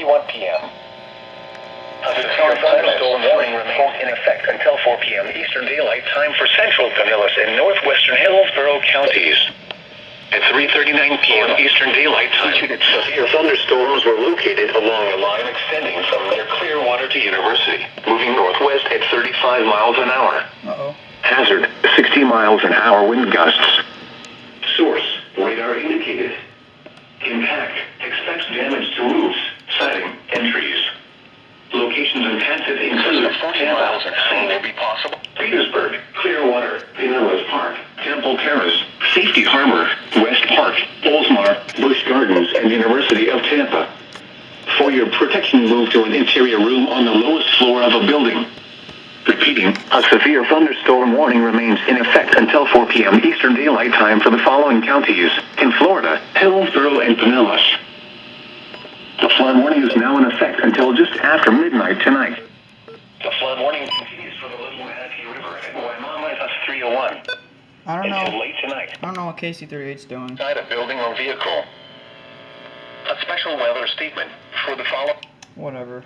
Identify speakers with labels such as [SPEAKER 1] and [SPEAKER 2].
[SPEAKER 1] 4:51 p.m. A severe thunderstorm warning remains in effect until 4 p.m. Eastern Daylight Time for central Pinellas and northwestern Hillsborough counties. At 3:39 p.m. Eastern Daylight Time, severe thunderstorms were located along a line extending from near Clearwater to University, moving northwest at 35 miles an hour.
[SPEAKER 2] Uh-oh.
[SPEAKER 1] Hazard, 60 miles an hour wind gusts. Source, radar indicated. Impact, expects damage to roofs, siding, and trees. Locations impacted include 40 miles an hour will be possible. Petersburg, Clearwater, Pinellas Park, Temple Terrace, Safety Harbor, West Park, Oldsmar, Busch Gardens, and University of Tampa. For your protection, move to an interior room on the lowest floor of a building. Repeating, a severe thunderstorm warning remains in effect until 4 p.m. Eastern Daylight Time for the following counties in Florida, Hillsborough, and Pinellas. The flood warning is now in effect until just after midnight tonight. The flood warning continues for the Little Manatee River at Waimama at 3:01.
[SPEAKER 2] I don't
[SPEAKER 1] Until
[SPEAKER 2] know.
[SPEAKER 1] late tonight.
[SPEAKER 2] I don't know what KC-38's doing.
[SPEAKER 1] Inside a building or vehicle. A special weather statement for the following.
[SPEAKER 2] Whatever.